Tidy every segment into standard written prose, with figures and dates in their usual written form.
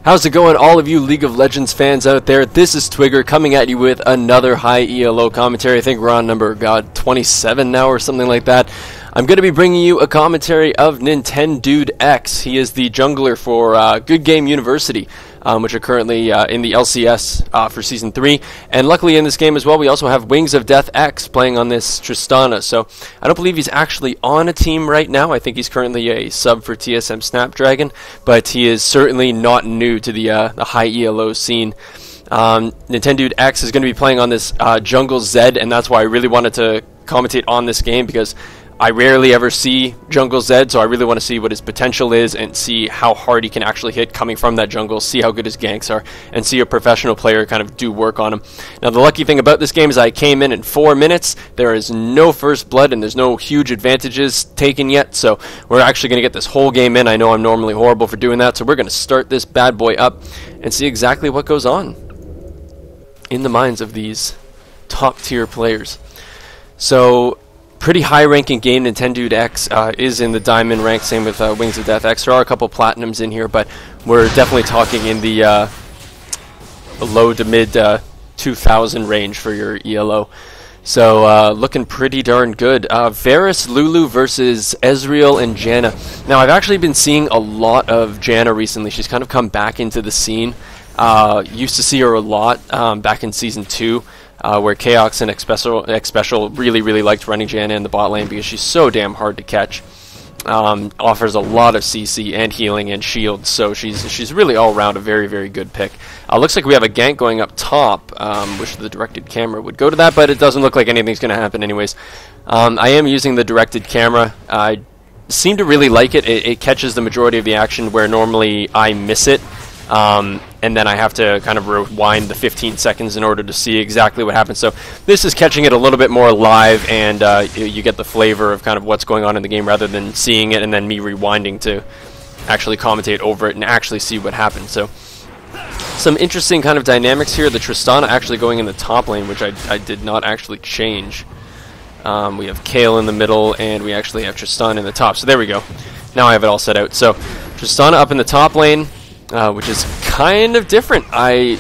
How's it going, all of you League of Legends fans out there? This is Twigger coming at you with another high ELO commentary. I think we're on number, 27 now or something like that. I'm going to be bringing you a commentary of Nintendudex. He is the jungler for Good Game University, which are currently in the LCS for Season 3. And luckily in this game as well, we also have Wingsofdeathx playing on this Tristana. So I don't believe he's actually on a team right now. I think he's currently a sub for TSM Snapdragon, but he is certainly not new to the high ELO scene. Nintendudex is going to be playing on this jungle Zed, and that's why I really wanted to commentate on this game, because I rarely ever see jungle Zed, so I really want to see what his potential is and see how hard he can actually hit coming from that jungle, see how good his ganks are, and see a professional player kind of do work on him. Now, the lucky thing about this game is I came in 4 minutes. There is no first blood, and there's no huge advantages taken yet, so we're actually going to get this whole game in. I know I'm normally horrible for doing that, so we're going to start this bad boy up and see exactly what goes on in the minds of these top-tier players. So, pretty high-ranking game. Nintendudex is in the diamond rank, same with Wingsofdeathx. There are a couple platinums in here, but we're definitely talking in the low to mid 2,000 range for your ELO. So looking pretty darn good. Varus, Lulu versus Ezreal and Janna. Now, I've actually been seeing a lot of Janna recently. She's kind of come back into the scene. Used to see her a lot back in Season 2. Where Chaos and Xpecial really liked running Janna in the bot lane because she's so damn hard to catch. Offers a lot of CC and healing and shield, so she's really all around a very good pick. Looks like we have a gank going up top, which the directed camera would go to that, but it doesn't look like anything's going to happen anyways. I am using the directed camera. I seem to really like it. It catches the majority of the action where normally I miss it. And then I have to kind of rewind the 15 seconds in order to see exactly what happens. So this is catching it a little bit more live, and you get the flavor of kind of what's going on in the game rather than seeing it and then me rewinding to actually commentate over it and actually see what happens. So some interesting kind of dynamics here. The Tristana actually going in the top lane, which I did not actually change. We have Kale in the middle, and we actually have Tristana in the top. So there we go. Now I have it all set out. So Tristana up in the top lane, which is kind of different. I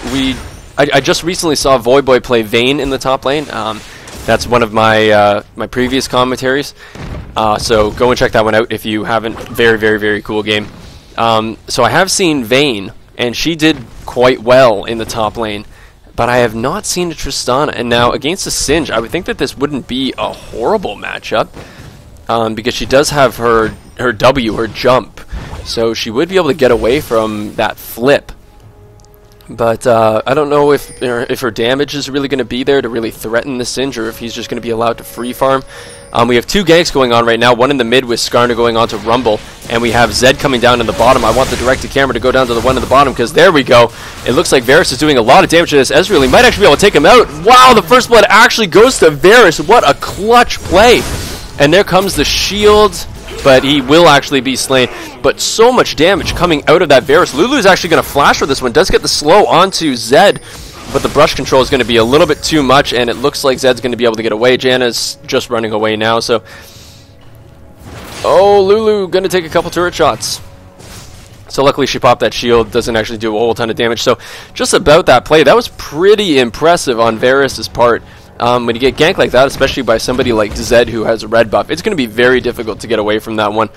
just recently saw Voyboy play Vayne in the top lane. That's one of my my previous commentaries. So go and check that one out if you haven't. Very cool game. So I have seen Vayne, and she did quite well in the top lane, but I have not seen a Tristana. And now against a Singed, I would think that this wouldn't be a horrible matchup, because she does have her W, her jump. So she would be able to get away from that flip. But I don't know if her damage is really going to be there to really threaten the Singed, or if he's just going to be allowed to free farm. We have two ganks going on right now, one in the mid with Skarner going on to Rumble, and we have Zed coming down in the bottom. I want the directed camera to go down to the one in the bottom, because there we go. It looks like Varus is doing a lot of damage to this Ezreal. He might actually be able to take him out. Wow, the first blood actually goes to Varus. What a clutch play. And there comes the shield, but he will actually be slain. But so much damage coming out of that Varus. Lulu is actually going to flash for this one. Does get the slow onto Zed, but the brush control is going to be a little bit too much, and it looks like Zed's going to be able to get away. Janna's just running away now, so... Oh, Lulu going to take a couple turret shots. So luckily she popped that shield. Doesn't actually do a whole ton of damage. So just about that play, that was pretty impressive on Varus' part. When you get ganked like that, especially by somebody like Zed who has a red buff, it's going to be very difficult to get away from that one.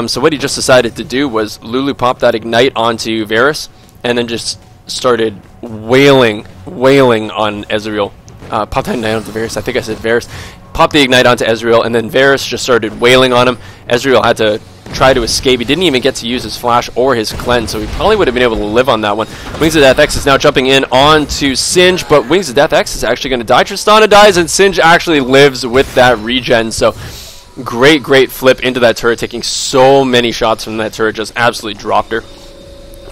So what he just decided to do was Lulu popped that ignite onto Varus, and then just started wailing on Ezreal. Popped that ignite onto Varus. I think I said Varus. Popped the ignite onto Ezreal, and then Varus just started wailing on him. Ezreal had to try to escape. He didn't even get to use his flash or his cleanse, so he probably would have been able to live on that one. Wingsofdeathx is now jumping in onto Singed, but Wingsofdeathx is actually going to die. Tristana dies, and Singed actually lives with that regen, so great flip into that turret, taking so many shots from that turret, just absolutely dropped her.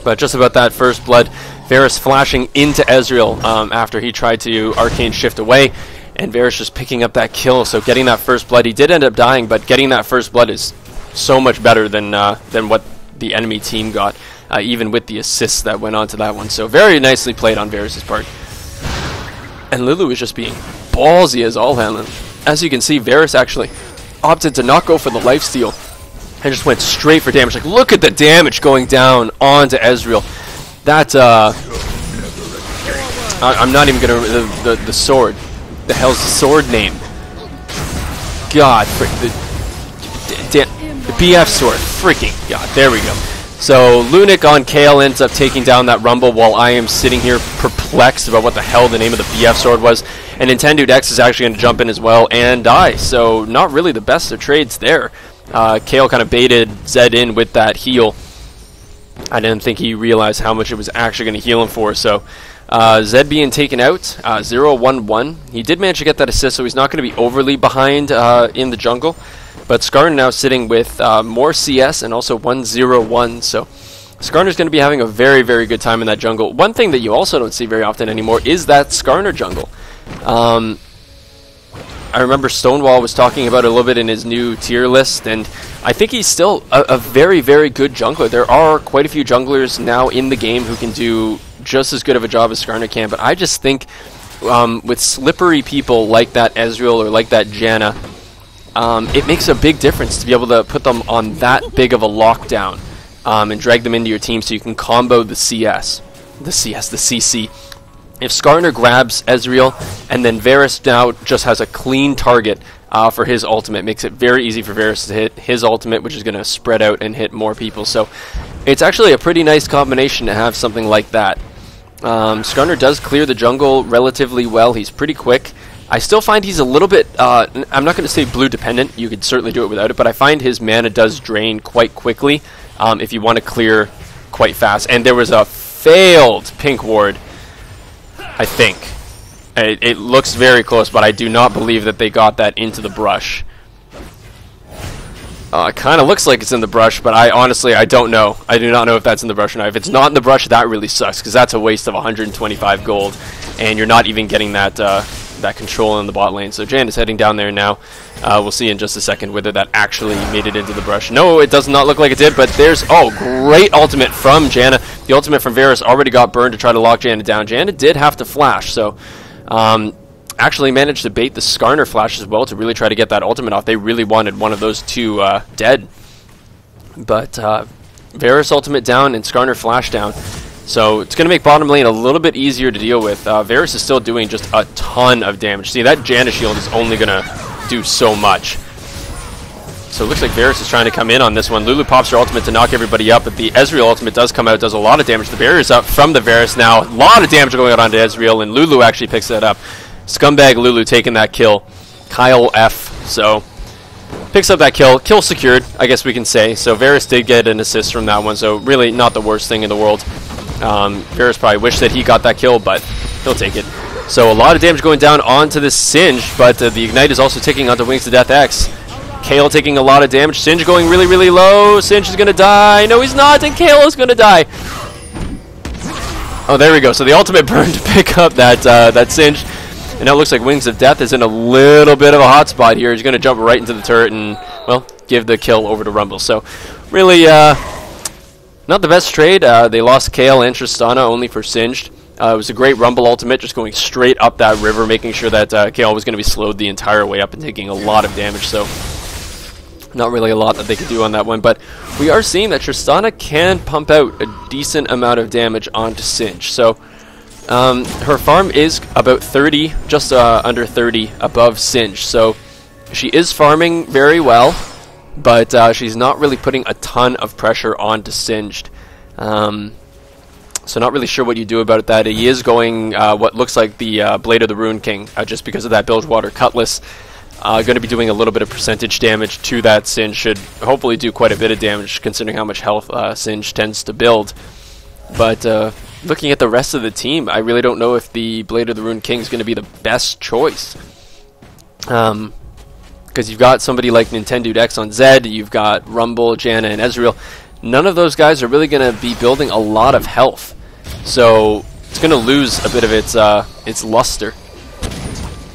But just about that first blood, Varus flashing into Ezreal after he tried to arcane shift away, and Varus just picking up that kill, so getting that first blood. He did end up dying, but getting that first blood is so much better than what the enemy team got, even with the assists that went on to that one. So very nicely played on Varus' part. And Lulu is just being ballsy as all hell. As you can see, Varus actually opted to not go for the lifesteal and just went straight for damage. Like, look at the damage going down onto Ezreal. That, I'm not even gonna, the sword. The hell's the sword name? God, the BF sword. Freaking God, there we go. So, Lunik on Kale ends up taking down that Rumble while I am sitting here perplexed about what the hell the name of the BF sword was. And Nintendudex is actually going to jump in as well and die. So, not really the best of trades there. Kale kind of baited Zed in with that heal. I didn't think he realized how much it was actually going to heal him for. So, Zed being taken out, 0-1-1. He did manage to get that assist, so he's not going to be overly behind in the jungle. But Skarner now sitting with more CS and also 1-0-1. So Skarner's going to be having a very, very good time in that jungle. One thing that you also don't see very often anymore is that Skarner jungle. I remember Stonewall was talking about it a little bit in his new tier list, and I think he's still a very, very good jungler. There are quite a few junglers now in the game who can do just as good of a job as Skarner can, but I just think with slippery people like that Ezreal or like that Janna, it makes a big difference to be able to put them on that big of a lockdown and drag them into your team so you can combo the CC. If Skarner grabs Ezreal and then Varus now just has a clean target for his ultimate, makes it very easy for Varus to hit his ultimate, which is going to spread out and hit more people. So it's actually a pretty nice combination to have something like that. Skarner does clear the jungle relatively well. He's pretty quick. I still find he's a little bit, I'm not going to say blue dependent, you could certainly do it without it, but I find his mana does drain quite quickly if you want to clear quite fast. And there was a failed pink ward, I think. It looks very close, but I do not believe that they got that into the brush. It kind of looks like it's in the brush, but I don't know. I do not know if that's in the brush or not. If it's not in the brush, that really sucks, because that's a waste of 125 gold, and you're not even getting that that control in the bot lane. So Jan is heading down there now. We'll see in just a second whether that actually made it into the brush. No, it does not look like it did, but there's, great ultimate from Janna. The ultimate from Varus already got burned to try to lock Janna down. Janna did have to flash, so actually managed to bait the Skarner flash as well to really try to get that ultimate off. They really wanted one of those two dead. But Varus ultimate down and Skarner flash down. So it's going to make bottom lane a little bit easier to deal with. Varus is still doing just a ton of damage. See, that Janna shield is only going to do so much. So it looks like Varus is trying to come in on this one. Lulu pops her ultimate to knock everybody up, but the Ezreal ultimate does come out, does a lot of damage. The barrier's up from the Varus now. A lot of damage going out onto Ezreal, and Lulu actually picks that up. Scumbag Lulu taking that kill. Kyle F. So picks up that kill. Kill secured, I guess we can say. So Varus did get an assist from that one, so really not the worst thing in the world. Varus probably wished that he got that kill, but he'll take it. So a lot of damage going down onto this Singe, but the Ignite is also ticking onto Wingsofdeathx. Kale taking a lot of damage. Singe going really, really low. Singe is going to die. No, he's not, and Kale is going to die. Oh, there we go. So the ultimate burn to pick up that Singe. And now it looks like Wings of Death is in a little bit of a hot spot here. He's going to jump right into the turret and, well, give the kill over to Rumble. So really not the best trade. They lost Kale and Tristana only for Singed. It was a great Rumble ultimate, just going straight up that river, making sure that Kale was going to be slowed the entire way up and taking a lot of damage. So not really a lot that they could do on that one. But we are seeing that Tristana can pump out a decent amount of damage onto Singe. So her farm is about 30, just under 30 above Singe. So she is farming very well, but she's not really putting a ton of pressure onto Singed. So not really sure what you do about that. He is going what looks like the Blade of the Rune King, just because of that Bilgewater Cutlass. Going to be doing a little bit of percentage damage to that Singe. Should hopefully do quite a bit of damage, considering how much health Singe tends to build. But looking at the rest of the team, I really don't know if the Blade of the Rune King is going to be the best choice. Because you've got somebody like Nintendudex on Zed, you've got Rumble, Janna, and Ezreal. None of those guys are really going to be building a lot of health. So it's going to lose a bit of its luster.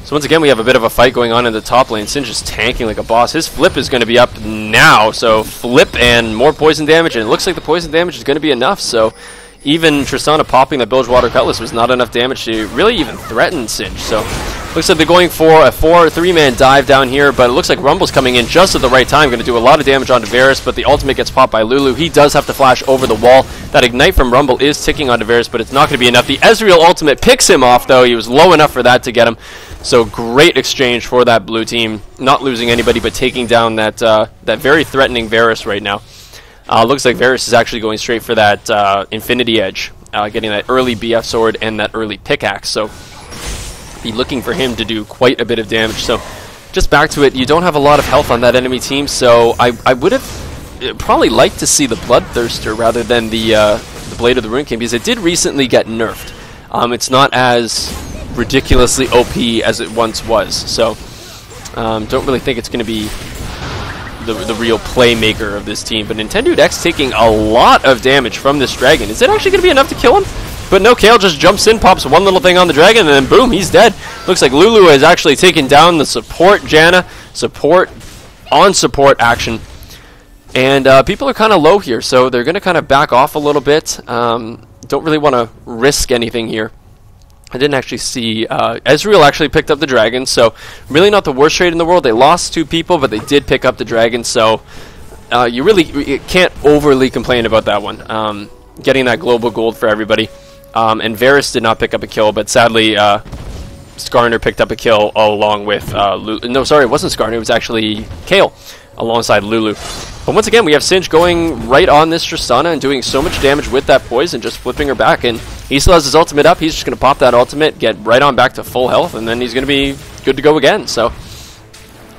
So once again, we have a bit of a fight going on in the top lane. Singe is tanking like a boss. His flip is going to be up now. So flip and more poison damage. And it looks like the poison damage is going to be enough. So even Tristana popping the Bilgewater Cutlass was not enough damage to really even threaten Singe. So Looks like they're going for a 3-man dive down here, but it looks like Rumble's coming in just at the right time. Going to do a lot of damage onto Varus, but the ultimate gets popped by Lulu. He does have to flash over the wall. That Ignite from Rumble is ticking onto Varus, but it's not going to be enough. The Ezreal ultimate picks him off, though. He was low enough for that to get him. So great exchange for that blue team. Not losing anybody, but taking down that very threatening Varus right now. Looks like Varus is actually going straight for that Infinity Edge, getting that early BF sword and that early pickaxe. So be looking for him to do quite a bit of damage. So just back to it, you don't have a lot of health on that enemy team, so I would have probably liked to see the Bloodthirster rather than the Blade of the Rune King, because it did recently get nerfed. It's not as ridiculously OP as it once was, so don't really think it's going to be the real playmaker of this team. But Nintendudex taking a lot of damage from this dragon. Is it actually going to be enough to kill him? But no, Kale just jumps in, pops one little thing on the dragon, and then boom, he's dead. Looks like Lulu has actually taken down the support Janna. Support on support action. And people are kind of low here, so they're going to kind of back off a little bit. Don't really want to risk anything here. I didn't actually see... Ezreal actually picked up the dragon, so really not the worst trade in the world. They lost 2 people, but they did pick up the dragon, so you can't overly complain about that one. Getting that global gold for everybody. And Varus did not pick up a kill, but sadly Skarner picked up a kill along with Lulu. No, sorry, it wasn't Skarner, it was actually Kale alongside Lulu. But once again, we have Singe going right on this Tristana and doing so much damage with that poison, just flipping her back. And he still has his ultimate up. He's just going to pop that ultimate, get right on back to full health, and then he's going to be good to go again. So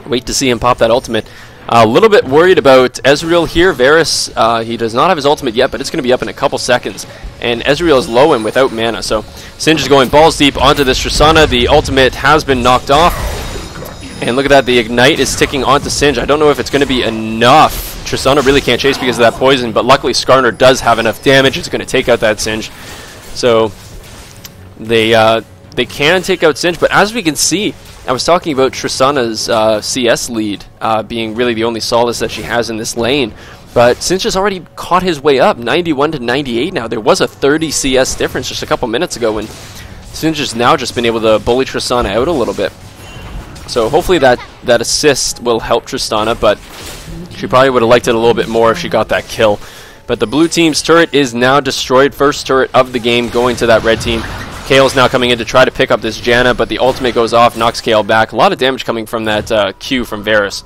wait to see him pop that ultimate. A little bit worried about Ezreal here. Varus, he does not have his ultimate yet, but it's going to be up in a couple seconds. And Ezreal is low and without mana, so Singe is going balls deep onto this Tristana. The ultimate has been knocked off. And look at that, the Ignite is ticking onto Singe. I don't know if it's going to be enough. Tristana really can't chase because of that poison, but luckily Skarner does have enough damage. It's going to take out that Singe. So they can take out Singe, but as we can see, I was talking about Tristana's CS lead being really the only solace that she has in this lane. But Singe has already caught his way up, 91 to 98 now. There was a 30 CS difference just a couple minutes ago, and Singe has now just been able to bully Tristana out a little bit. So hopefully that assist will help Tristana, but she probably would have liked it a little bit more if she got that kill. But the blue team's turret is now destroyed. First turret of the game going to that red team. Kale's now coming in to try to pick up this Janna, but the ultimate goes off, knocks Kale back. A lot of damage coming from that Q from Varus,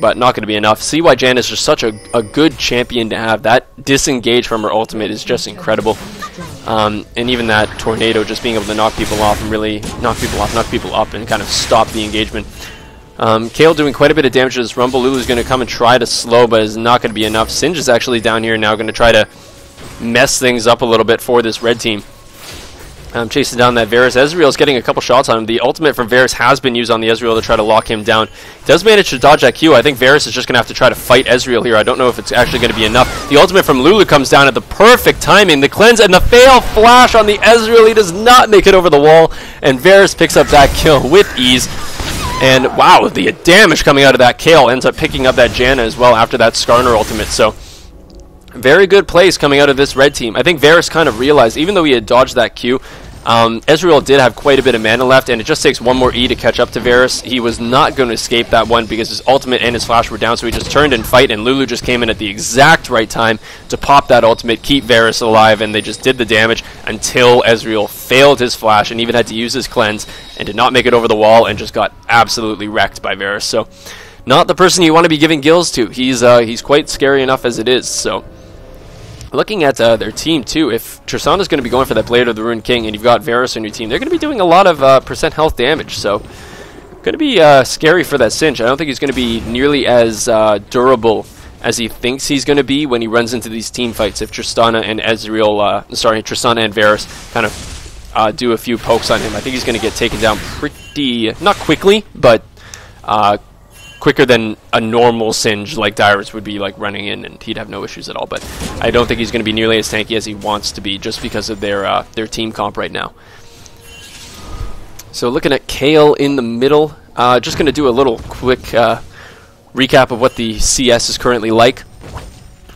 but not going to be enough. See why Janna is just such a good champion to have. That disengage from her ultimate is just incredible. And even that tornado, just being able to knock people off and really knock people up and kind of stop the engagement. Kale doing quite a bit of damage to this Rumble. Lulu's going to come and try to slow, but is not going to be enough. Singe is actually down here now, going to try to mess things up a little bit for this red team. Chasing down that Varus. Ezreal's getting a couple shots on him. The ultimate from Varus has been used on the Ezreal to try to lock him down. Does manage to dodge that Q. I think Varus is just going to have to try to fight Ezreal here. I don't know if it's actually going to be enough. The ultimate from Lulu comes down at the perfect timing. The cleanse and the fail flash on the Ezreal. He does not make it over the wall, and Varus picks up that kill with ease. And wow, the damage coming out of that Kale ends up picking up that Janna as well after that Skarner ultimate. So very good plays coming out of this red team. I think Varus kind of realized, even though he had dodged that Q, Ezreal did have quite a bit of mana left, and it just takes one more E to catch up to Varus. He was not going to escape that one because his ultimate and his flash were down, so he just turned and fight, and Lulu just came in at the exact right time to pop that ultimate, keep Varus alive, and they just did the damage until Ezreal failed his flash and even had to use his cleanse and did not make it over the wall and just got absolutely wrecked by Varus. So not the person you want to be giving gills to. He's quite scary enough as it is. So looking at their team too, if Tristana's going to be going for that Blade of the Rune King and you've got Varus on your team, they're going to be doing a lot of percent health damage. So going to be scary for that Singe. I don't think he's going to be nearly as durable as he thinks he's going to be when he runs into these team fights. If Tristana and Tristana and Varus kind of do a few pokes on him, I think he's going to get taken down pretty, not quickly, but quicker than a normal Singe like Dyrus would be like running in, and he'd have no issues at all. But I don't think he's going to be nearly as tanky as he wants to be just because of their team comp right now. So looking at Kale in the middle, just going to do a little quick recap of what the CS is currently like.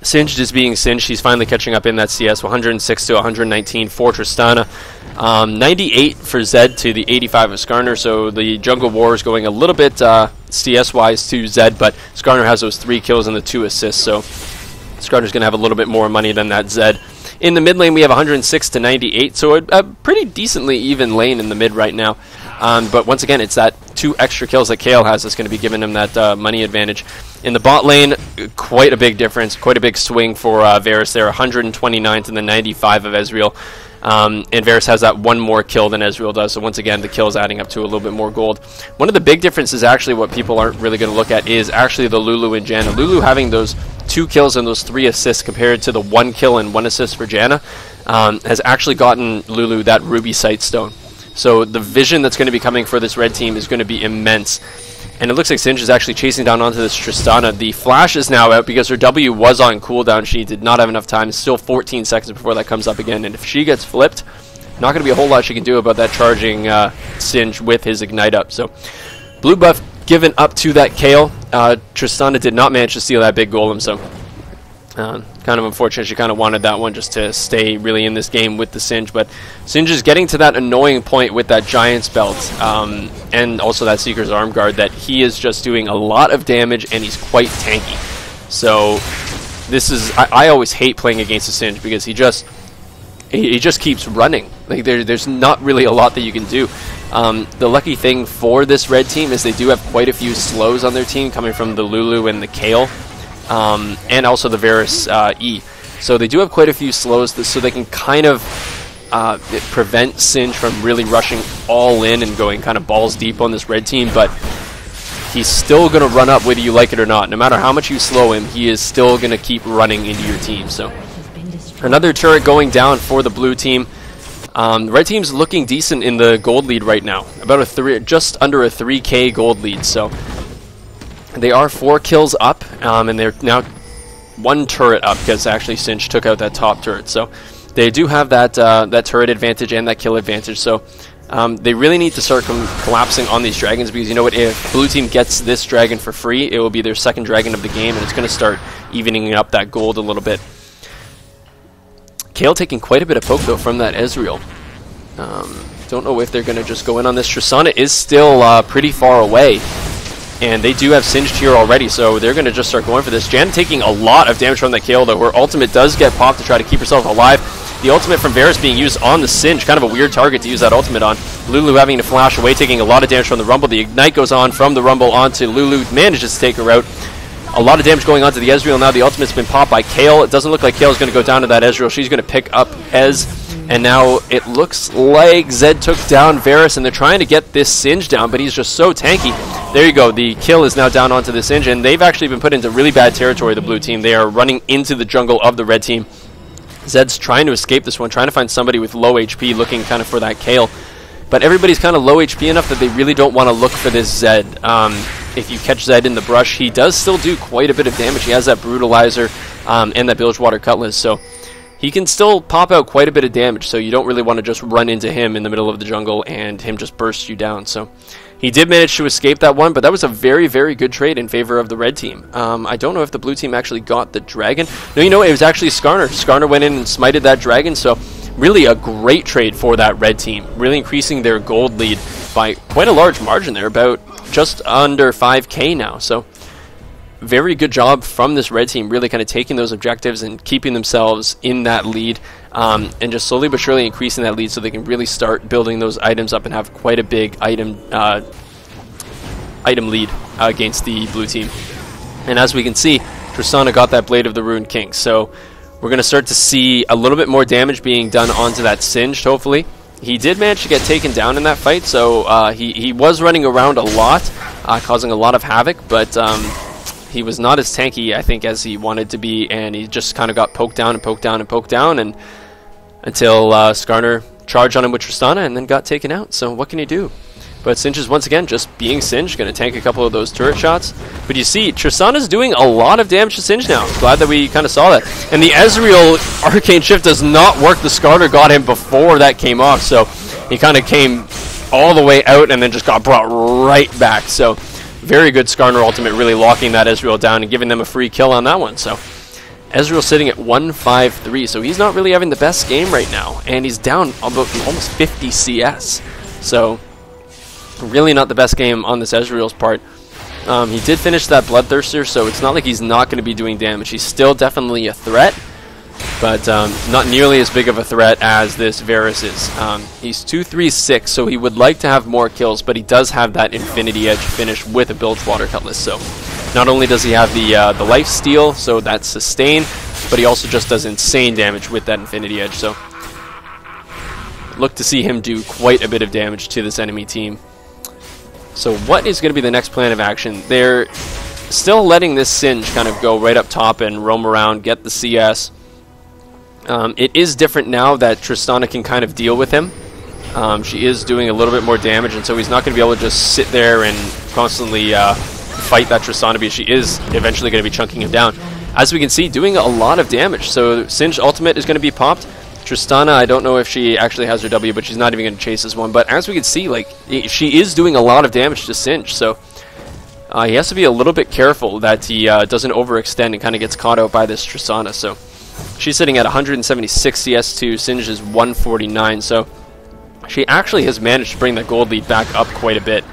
Singed is being singed. He's finally catching up in that CS. 106 to 119 for Tristana. 98 for Zed to the 85 of Skarner. So the jungle war is going a little bit CS-wise to Zed, but Skarner has those 3 kills and the 2 assists. So Skarner's going to have a little bit more money than that Zed. In the mid lane, we have 106 to 98, so a pretty decently even lane in the mid right now. But once again, it's that 2 extra kills that Kale has that's going to be giving him that money advantage. In the bot lane, quite a big difference, quite a big swing for Varus there, 129 to the 95 of Ezreal. And Varus has that 1 more kill than Ezreal does, so once again, the kills adding up to a little bit more gold. One of the big differences, actually, what people aren't really going to look at is actually the Lulu and Janna. Lulu having those 2 kills and those 3 assists compared to the 1 kill and 1 assist for Janna has actually gotten Lulu that Ruby Sight Stone. So the vision that's going to be coming for this red team is going to be immense. And it looks like Singed is actually chasing down onto this Tristana. The flash is now out because her W was on cooldown. She did not have enough time. It's still 14 seconds before that comes up again. And if she gets flipped, not going to be a whole lot she can do about that charging Singed with his Ignite up. So blue buff given up to that Kale. Tristana did not manage to steal that big golem, so kind of unfortunate. She kind of wanted that one just to stay really in this game with the Singe, but Singe is getting to that annoying point with that Giant's Belt and also that Seeker's Arm Guard that he is just doing a lot of damage and he's quite tanky. So this is, I always hate playing against the Singe because he just keeps running. Like there's not really a lot that you can do. The lucky thing for this red team is they do have quite a few slows on their team coming from the Lulu and the Kale. And also the Varus E. So they do have quite a few slows, so they can kind of prevent Singe from really rushing all in and going kind of balls deep on this red team, but he's still going to run up whether you like it or not. No matter how much you slow him, he is still going to keep running into your team. So another turret going down for the blue team. The red team's looking decent in the gold lead right now, about just under a 3k gold lead. So they are 4 kills up, and they're now 1 turret up because actually Singe took out that top turret. So they do have that that turret advantage and that kill advantage. So they really need to start collapsing on these dragons because you know what? If blue team gets this dragon for free, it will be their 2nd dragon of the game, and it's going to start evening up that gold a little bit. Kale taking quite a bit of poke though from that Ezreal. Don't know if they're going to just go in on this. Tristana is still pretty far away. And they do have Singed here already, so they're going to just start going for this. Jan taking a lot of damage from that Kale, though. Her ultimate does get popped to try to keep herself alive. The ultimate from Varus being used on the Singe, kind of a weird target to use that ultimate on. Lulu having to flash away, taking a lot of damage from the Rumble. The Ignite goes on from the Rumble onto Lulu, manages to take her out. A lot of damage going on to the Ezreal now. The ultimate's been popped by Kale. It doesn't look like Kale's going to go down to that Ezreal. She's going to pick up Ez. And now it looks like Zed took down Varus, and they're trying to get this Singe down, but he's just so tanky. There you go. The kill is now down onto the Singe, and they've actually been put into really bad territory, the blue team. They are running into the jungle of the red team. Zed's trying to escape this one, trying to find somebody with low HP, looking kind of for that Kale. But everybody's kind of low HP enough that they really don't want to look for this Zed. If you catch Zed in the brush, he does still do quite a bit of damage. He has that Brutalizer and that Bilgewater Cutlass, so he can still pop out quite a bit of damage, so you don't really want to just run into him in the middle of the jungle and him just burst you down. So he did manage to escape that one, but that was a very, very good trade in favor of the red team. I don't know if the blue team actually got the dragon. No, you know, it was actually Skarner. Skarner went in and smited that dragon, so really a great trade for that red team, really increasing their gold lead by quite a large margin there, about just under 5k now. So very good job from this red team, really kind of taking those objectives and keeping themselves in that lead, and just slowly but surely increasing that lead so they can really start building those items up and have quite a big item lead against the blue team. And as we can see, Tristana got that Blade of the Ruined King, so we're going to start to see a little bit more damage being done onto that Singed, hopefully. He did manage to get taken down in that fight, so he was running around a lot, causing a lot of havoc, but he was not as tanky, I think, as he wanted to be, and he just kind of got poked down and poked down and poked down, and until Skarner charged on him with Tristana and then got taken out. So what can you do? But Singe is once again just being Singe, going to tank a couple of those turret shots. But you see, Tristana's doing a lot of damage to Singe now. Glad that we kind of saw that. And the Ezreal Arcane Shift does not work. The Skarner got him before that came off, so he kind of came all the way out and then just got brought right back. So very good Skarner ultimate, really locking that Ezreal down and giving them a free kill on that one. So Ezreal sitting at 153, so he's not really having the best game right now, and he's down about almost 50 CS. So really not the best game on this Ezreal's part. He did finish that Bloodthirster, so it's not like he's not going to be doing damage. He's still definitely a threat, but not nearly as big of a threat as this Varus is. He's 236, so he would like to have more kills, but he does have that Infinity Edge finish with a Bilgewater Cutlass. So not only does he have the life steal, so that's sustain, but he also just does insane damage with that Infinity Edge. So look to see him do quite a bit of damage to this enemy team. So what is going to be the next plan of action? They're still letting this Singe kind of go right up top and roam around, get the CS. It is different now that Tristana can kind of deal with him. She is doing a little bit more damage, and so he's not going to be able to just sit there and constantly fight that Tristana, because she is eventually going to be chunking him down. As we can see, doing a lot of damage. So Singe ultimate is going to be popped. Tristana, I don't know if she actually has her W, but she's not even going to chase this one. But as we can see, like, she is doing a lot of damage to Singe, so he has to be a little bit careful that he doesn't overextend and kind of gets caught out by this Tristana. So she's sitting at 176 CS2, Singe is 149, so she actually has managed to bring the gold lead back up quite a bit.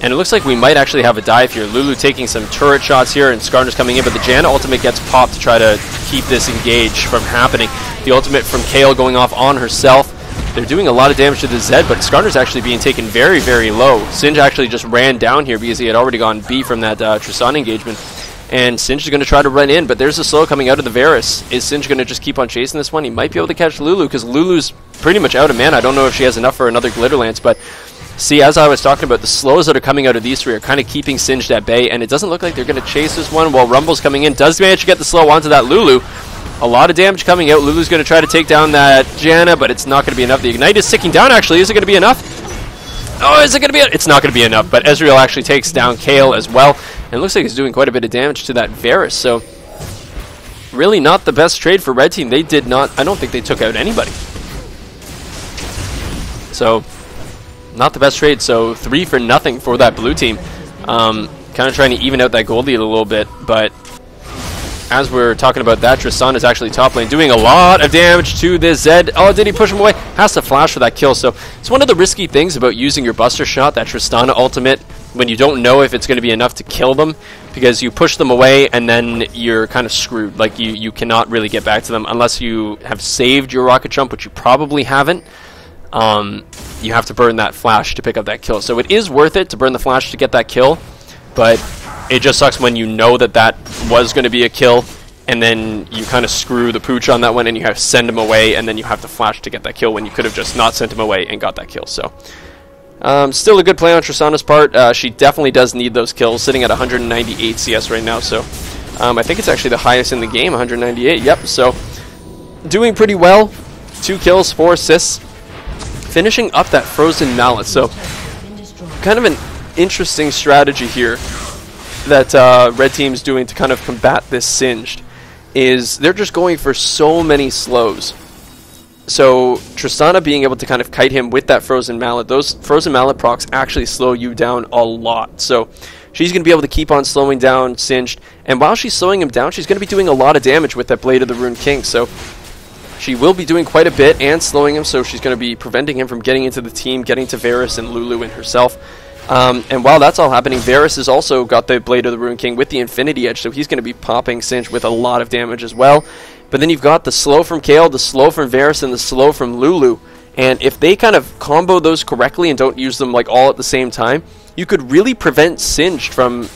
And it looks like we might actually have a dive here. Lulu taking some turret shots here, and Skarner's coming in, but the Janna ultimate gets popped to try to keep this engage from happening. The ultimate from Kayle going off on herself. They're doing a lot of damage to the Zed, but Skarner's actually being taken very, very low. Singe actually just ran down here because he had already gone B from that Tristana engagement. And Singe is going to try to run in, but there's a slow coming out of the Varus. Is Singe going to just keep on chasing this one? He might be able to catch Lulu, because Lulu's pretty much out of mana. I don't know if she has enough for another Glitter Lance, but see, as I was talking about, the slows that are coming out of these three are kind of keeping Singed at bay, and it doesn't look like they're going to chase this one while Rumble's coming in. Does manage to get the slow onto that Lulu. A lot of damage coming out. Lulu's going to try to take down that Janna, but it's not going to be enough. The Ignite is ticking down, actually. Is it going to be enough? Oh, is it going to be? It's not going to be enough, but Ezreal actually takes down Kayle as well, and it looks like he's doing quite a bit of damage to that Varus, so really not the best trade for Red Team. They did not, I don't think they took out anybody. So not the best trade, so 3 for nothing for that Blue Team. Kind of trying to even out that gold lead a little bit, but as we're talking about that, Tristana is actually top lane, doing a lot of damage to this Zed. Oh, did he push him away? Has to flash for that kill. So it's one of the risky things about using your Buster Shot, that Tristana ultimate, when you don't know if it's going to be enough to kill them, because you push them away and then you're kind of screwed. Like, you cannot really get back to them unless you have saved your rocket jump, which you probably haven't. You have to burn that flash to pick up that kill. So it is worth it to burn the flash to get that kill, but it just sucks when you know that that was going to be a kill, and then you kind of screw the pooch on that one, and you have to send him away, and then you have to flash to get that kill when you could have just not sent him away and got that kill. So still a good play on Tristana's part. She definitely does need those kills, sitting at 198 CS right now. So I think it's actually the highest in the game, 198. Yep, so doing pretty well. 2 kills, 4 assists. Finishing up that Frozen Mallet. So kind of an interesting strategy here that Red Team's doing to kind of combat this Singed is they're just going for so many slows. So Tristana being able to kind of kite him with that Frozen Mallet, those Frozen Mallet procs actually slow you down a lot. So she's going to be able to keep on slowing down Singed, and while she's slowing him down, she's going to be doing a lot of damage with that Blade of the Rune King. So she will be doing quite a bit and slowing him, so she's going to be preventing him from getting into the team, getting to Varus and Lulu and herself. And while that's all happening, Varus has also got the Blade of the Rune King with the Infinity Edge, so he's going to be popping Singe with a lot of damage as well. But then you've got the slow from Kayle, the slow from Varus, and the slow from Lulu. And if they kind of combo those correctly and don't use them like all at the same time, you could really prevent Singed from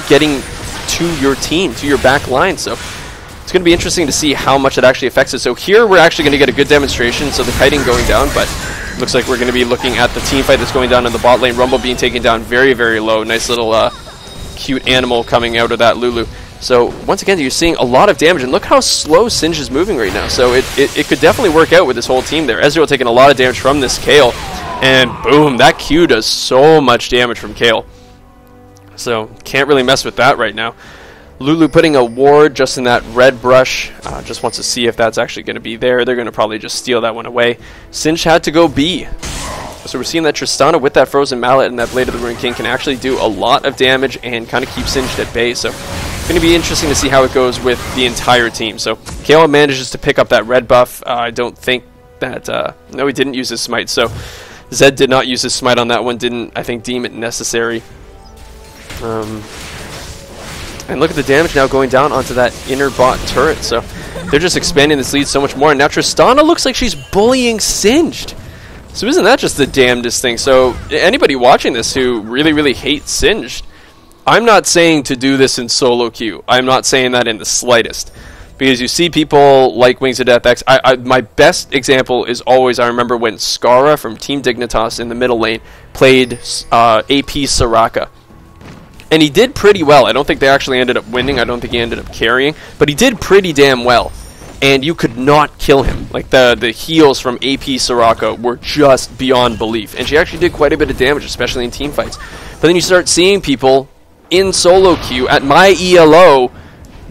getting to your team, to your back line. So it's going to be interesting to see how much it actually affects it. So here we're actually going to get a good demonstration, so the kiting going down, but looks like we're going to be looking at the team fight that's going down in the bot lane. Rumble being taken down very, very low. Nice little cute animal coming out of that Lulu. So once again, you're seeing a lot of damage, and look how slow Singe is moving right now. So it could definitely work out with this whole team there. Ezreal taking a lot of damage from this Kayle, and boom, that Q does so much damage from Kayle. So can't really mess with that right now. Lulu putting a ward just in that red brush. Just wants to see if that's actually going to be there. They're going to probably just steal that one away. Singe had to go B. So we're seeing that Tristana with that Frozen Mallet and that Blade of the Rune King can actually do a lot of damage and kind of keep Singed at bay. So going to be interesting to see how it goes with the entire team. So Kale manages to pick up that red buff. I don't think that... no, he didn't use his smite. So Zed did not use his smite on that one. Didn't, I think, deem it necessary. And look at the damage now going down onto that inner bot turret. So they're just expanding this lead so much more. And now Tristana looks like she's bullying Singed. So isn't that just the damnedest thing? So anybody watching this who really, really hates Singed, I'm not saying to do this in solo queue. I'm not saying that in the slightest. Because you see people like Wingsofdeathx. My best example is always, I remember when Skara from Team Dignitas in the middle lane played AP Soraka. And he did pretty well. I don't think they actually ended up winning. I don't think he ended up carrying. But he did pretty damn well. And you could not kill him. Like, the heals from AP Soraka were just beyond belief. And she actually did quite a bit of damage, especially in team fights. But then you start seeing people in solo queue at my ELO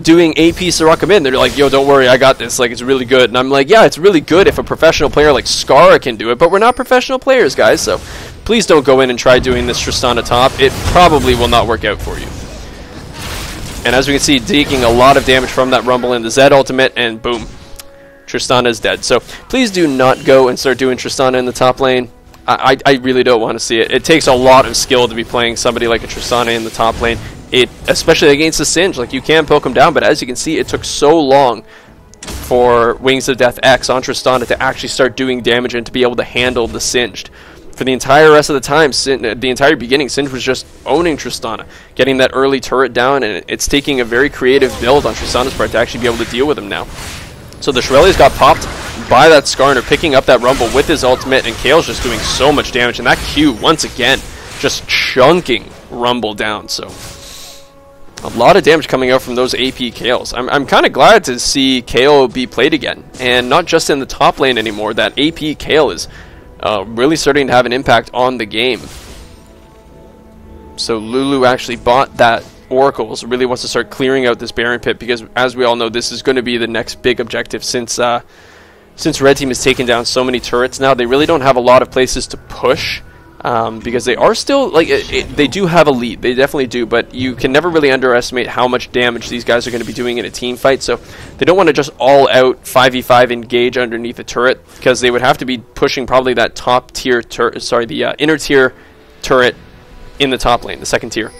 doing AP Soraka mid. They're like, yo, don't worry, I got this. Like, it's really good. And I'm like, yeah, it's really good if a professional player like Skara can do it. But we're not professional players, guys. So please don't go in and try doing this Tristana top. It probably will not work out for you. And as we can see, taking a lot of damage from that Rumble in the Zed ultimate, and boom, Tristana is dead. So please do not go and start doing Tristana in the top lane. I really don't want to see it. It takes a lot of skill to be playing somebody like a Tristana in the top lane. Especially against the Singe. Like, you can poke him down, but as you can see, it took so long for Wingsofdeathx on Tristana to actually start doing damage and to be able to handle the Singed. For the entire rest of the time, the entire beginning, Singe was just owning Tristana, getting that early turret down, and it's taking a very creative build on Tristana's part to actually be able to deal with him now. So the Shirelles got popped by that Skarner, picking up that Rumble with his ultimate, and Kale's just doing so much damage, and that Q, once again, just chunking Rumble down. So a lot of damage coming out from those AP Kales. I'm kind of glad to see Kale be played again, and not just in the top lane anymore. That AP Kale is really starting to have an impact on the game. So Lulu actually bought that Oracle, so really wants to start clearing out this Baron pit, because as we all know, this is going to be the next big objective since Red Team has taken down so many turrets now. They really don't have a lot of places to push, because they are still, like, they do have a lead. They definitely do, but you can never really underestimate how much damage these guys are going to be doing in a team fight. So they don't want to just all out 5v5 engage underneath a turret, because they would have to be pushing probably that top tier the inner tier turret in the top lane, the second tier.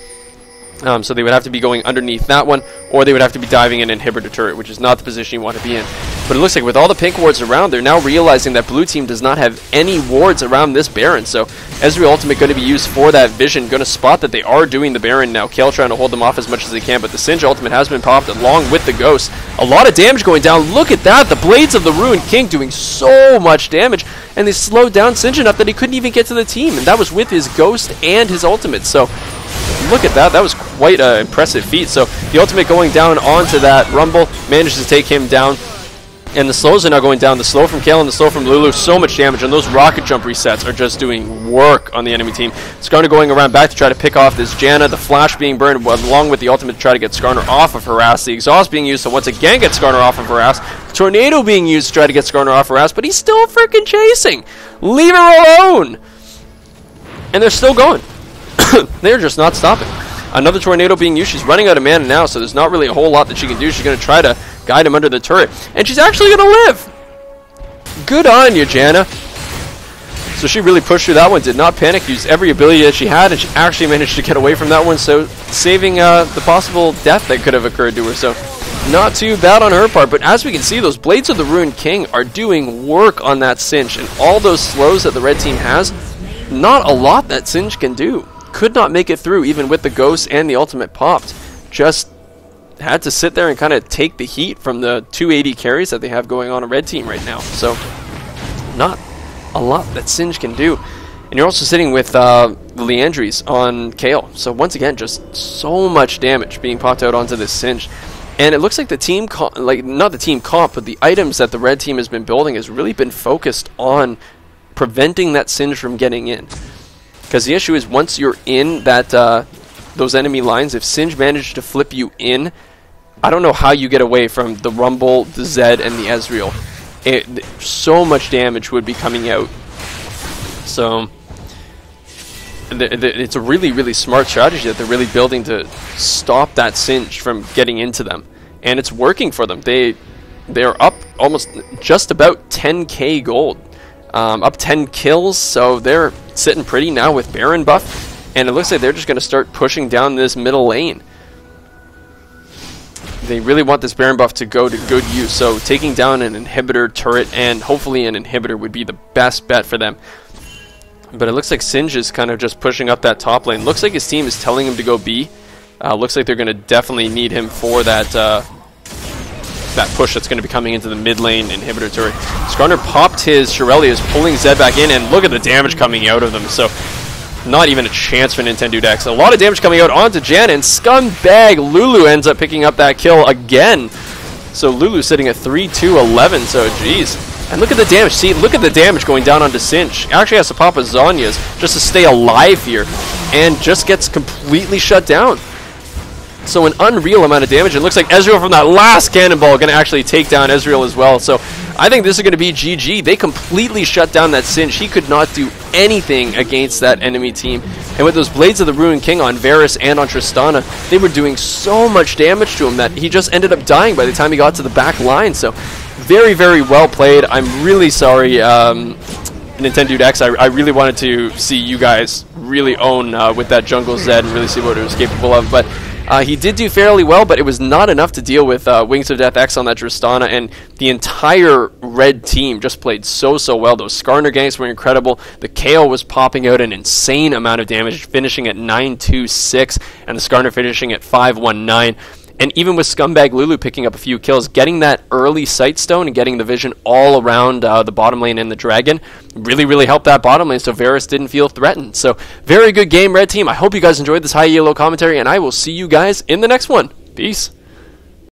So they would have to be going underneath that one, or they would have to be diving an inhibitor turret, which is not the position you want to be in. But it looks like with all the pink wards around, they're now realizing that blue team does not have any wards around this Baron. So Ezreal ultimate going to be used for that vision, going to spot that they are doing the Baron now. Kale trying to hold them off as much as they can, but the Singe ultimate has been popped along with the Ghost. A lot of damage going down. Look at that, the Blades of the Ruined King doing so much damage, and they slowed down Singe enough that he couldn't even get to the team, and that was with his Ghost and his ultimate. So look at that. That was quite an impressive feat. So the ultimate going down onto that Rumble manages to take him down. And the slows are now going down. The slow from Kale and the slow from Lulu. So much damage. And those rocket jump resets are just doing work on the enemy team. Skarner going around back to try to pick off this Janna. The flash being burned along with the ultimate to try to get Skarner off of her ass. The exhaust being used to once again get Skarner off of her ass. The tornado being used to try to get Skarner off her ass. But he's still freaking chasing. Leave her alone. And they're still going. They're just not stopping. Another tornado being used. She's running out of mana now, so there's not really a whole lot that she can do. She's going to try to guide him under the turret, and she's actually going to live. Good on you, Janna. So she really pushed through that one, did not panic, used every ability that she had, and she actually managed to get away from that one, so saving the possible death that could have occurred to her. So not too bad on her part, but as we can see, those Blades of the Ruined King are doing work on that Singe, and all those slows that the red team has, not a lot that Singe can do. Could not make it through even with the Ghost and the ultimate popped. Just had to sit there and kind of take the heat from the 280 carries that they have going on a red team right now. So not a lot that Singe can do. And you're also sitting with the Leandries on Kale. So once again, just so much damage being popped out onto this Singe. And it looks like the team, not the team comp, but the items that the red team has been building has really been focused on preventing that Singe from getting in. Because the issue is, once you're in that those enemy lines, if Singe managed to flip you in, I don't know how you get away from the Rumble, the Zed, and the Ezreal. So much damage would be coming out. So it's a really, really smart strategy that they're really building to stop that Singe from getting into them. And it's working for them. They're up almost just about 10k gold. Up 10 kills, so they're sitting pretty now with Baron buff. And it looks like they're just going to start pushing down this middle lane. They really want this Baron buff to go to good use. So taking down an inhibitor turret and hopefully an inhibitor would be the best bet for them. But it looks like Singe is kind of just pushing up that top lane. Looks like his team is telling him to go B. Looks like they're going to definitely need him for that that push that's going to be coming into the mid lane inhibitor turret. Skarner popped his Shirelli, is pulling Zed back in, and look at the damage coming out of them. So not even a chance for Nintendudex. A lot of damage coming out onto Jan, and Scumbag Lulu ends up picking up that kill again. So Lulu sitting at 3-2-11, so geez. And look at the damage. See, look at the damage going down onto Singe. Actually has to pop a Zanya's just to stay alive here, and just gets completely shut down. So an unreal amount of damage. It looks like Ezreal from that last cannonball going to actually take down Ezreal as well. So I think this is going to be GG. They completely shut down that Singe. He could not do anything against that enemy team. And with those Blades of the Ruined King on Varus and on Tristana, they were doing so much damage to him that he just ended up dying by the time he got to the back line. So very, very well played. I'm really sorry, Nintendudex. I really wanted to see you guys really own with that jungle Zed and really see what it was capable of. But he did do fairly well, but it was not enough to deal with Wingsofdeathx on that Tristana, and the entire red team just played so well. Those Skarner ganks were incredible. The KO was popping out an insane amount of damage, finishing at 926, and the Skarner finishing at 519. And even with Scumbag Lulu picking up a few kills, getting that early Sightstone and getting the vision all around the bottom lane and the Dragon really helped that bottom lane, so Varus didn't feel threatened. So very good game, Red Team. I hope you guys enjoyed this high ELO commentary, and I will see you guys in the next one. Peace.